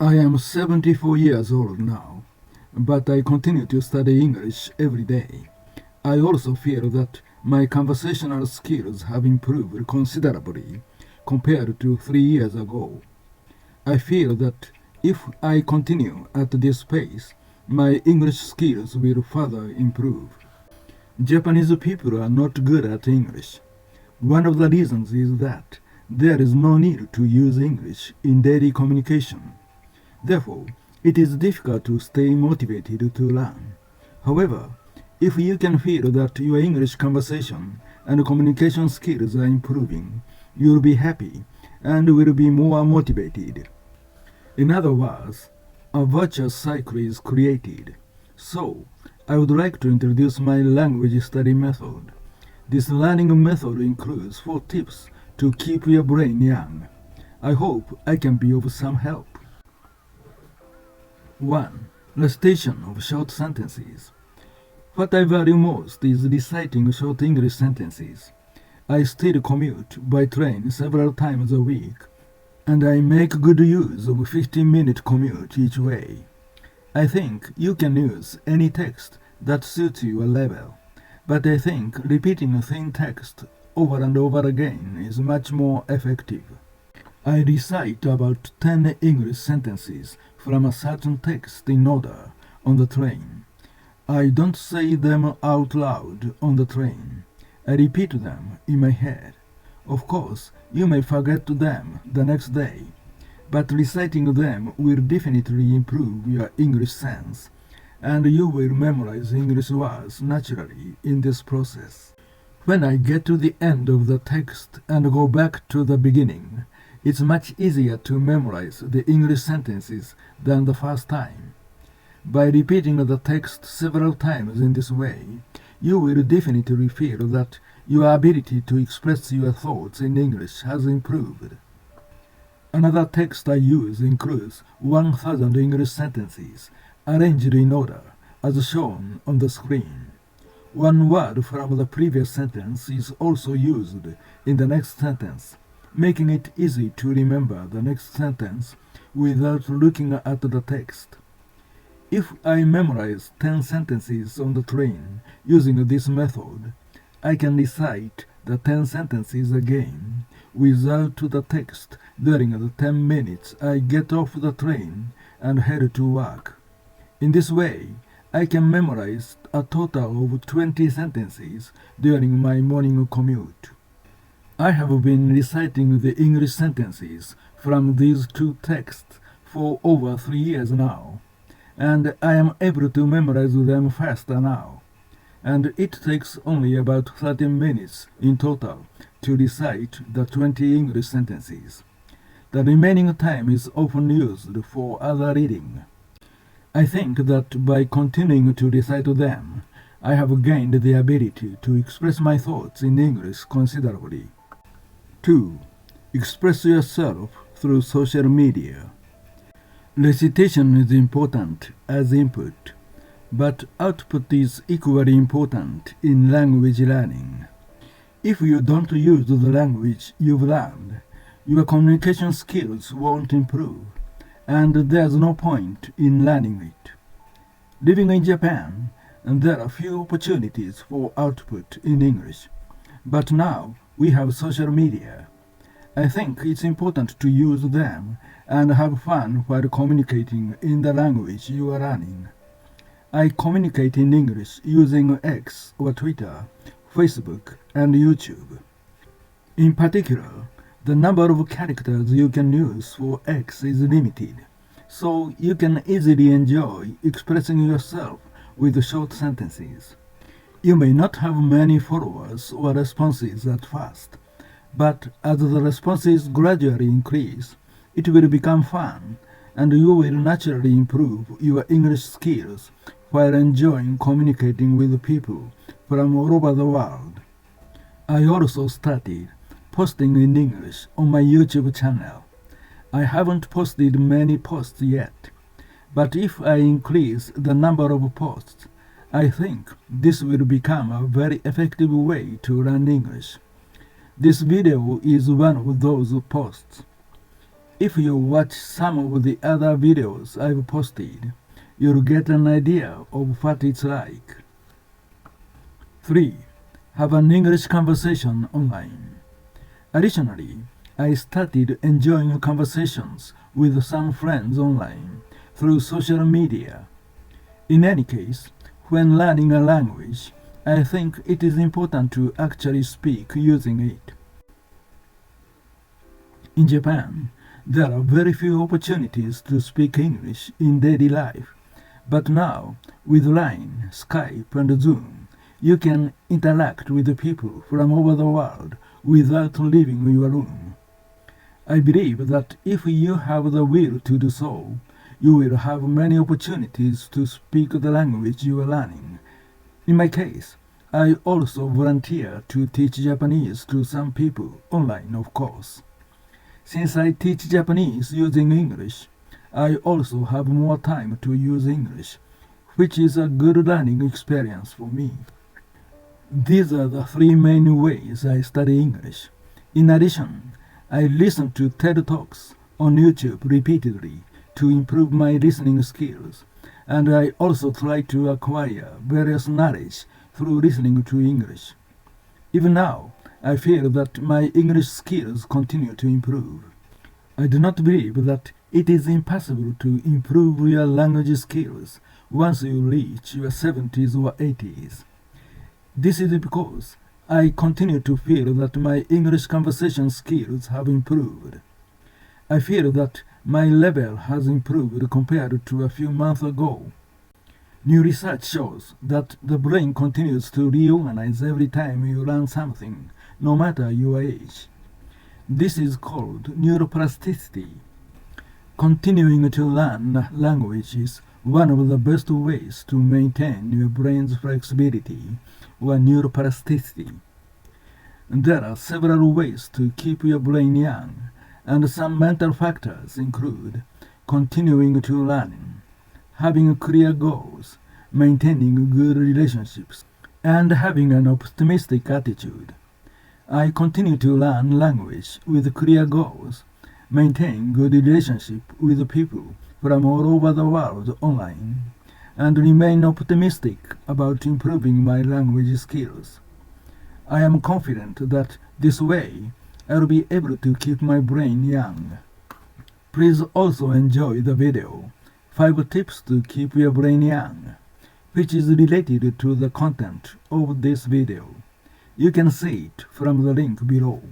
I am 74 years old now, but I continue to study English every day. I also feel that my conversational skills have improved considerably compared to 3 years ago. I feel that if I continue at this pace, my English skills will further improve. Japanese people are not good at English. One of the reasons is that there is no need to use English in daily communication. Therefore, it is difficult to stay motivated to learn. However, if you can feel that your English conversation and communication skills are improving, you'll be happy and will be more motivated. In other words, a virtuous cycle is created. So, I would like to introduce my language study method. This learning method includes 4 tips to keep your brain young. I hope I can be of some help. 1. Recitation of short sentences. What I value most is reciting short English sentences. I still commute by train several times a week, and I make good use of a 15-minute commute each way. I think you can use any text that suits your level, but I think repeating a thin text over and over again is much more effective. I recite about 10 English sentences from a certain text in order on the train. I don't say them out loud on the train. I repeat them in my head. Of course, you may forget them the next day, but reciting them will definitely improve your English sense, and you will memorize English words naturally in this process. When I get to the end of the text and go back to the beginning, it's much easier to memorize the English sentences than the first time. By repeating the text several times in this way, you will definitely feel that your ability to express your thoughts in English has improved. Another text I use includes 1,000 English sentences arranged in order as shown on the screen. One word from the previous sentence is also used in the next sentence, making it easy to remember the next sentence without looking at the text. If I memorize 10 sentences on the train using this method, I can recite the 10 sentences again without the text during the 10 minutes I get off the train and head to work. In this way, I can memorize a total of 20 sentences during my morning commute. I have been reciting the English sentences from these 2 texts for over 3 years now, and I am able to memorize them faster now. And it takes only about 13 minutes in total to recite the 20 English sentences. The remaining time is often used for other reading. I think that by continuing to recite them, I have gained the ability to express my thoughts in English considerably. 2. Express yourself through social media. Recitation is important as input, but output is equally important in language learning. If you don't use the language you've learned, your communication skills won't improve, and there's no point in learning it. Living in Japan, there are few opportunities for output in English, but now we have social media. I think it's important to use them and have fun while communicating in the language you are learning. I communicate in English using X or Twitter, Facebook, and YouTube. In particular, the number of characters you can use for X is limited, so you can easily enjoy expressing yourself with short sentences. You may not have many followers or responses at first, but as the responses gradually increase, it will become fun, and you will naturally improve your English skills while enjoying communicating with people from all over the world. I also started posting in English on my YouTube channel. I haven't posted many posts yet, but if I increase the number of posts, I think this will become a very effective way to learn English. This video is one of those posts. If you watch some of the other videos I've posted, you'll get an idea of what it's like. 3. Have an English conversation online. Additionally, I started enjoying conversations with some friends online through social media. In any case, when learning a language, I think it is important to actually speak using it. In Japan, there are very few opportunities to speak English in daily life, but now, with Line, Skype, and Zoom, you can interact with people from over the world without leaving your room. I believe that if you have the will to do so, you will have many opportunities to speak the language you are learning. In my case, I also volunteer to teach Japanese to some people, online of course. Since I teach Japanese using English, I also have more time to use English, which is a good learning experience for me. These are the 3 main ways I study English. In addition, I listen to TED Talks on YouTube repeatedly to improve my listening skills, and I also try to acquire various knowledge through listening to English. Even now, I feel that my English skills continue to improve. I do not believe that it is impossible to improve your language skills once you reach your 70s or 80s. This is because I continue to feel that my English conversation skills have improved. I feel that my level has improved compared to a few months ago. New research shows that the brain continues to reorganize every time you learn something, no matter your age. This is called neuroplasticity. Continuing to learn language is one of the best ways to maintain your brain's flexibility or neuroplasticity. There are several ways to keep your brain young, and some mental factors include continuing to learn, having clear goals, maintaining good relationships, and having an optimistic attitude. I continue to learn language with clear goals, maintain good relationship with people from all over the world online, and remain optimistic about improving my language skills. I am confident that this way I'll be able to keep my brain young. Please also enjoy the video, 5 tips to keep your brain young, which is related to the content of this video. You can see it from the link below.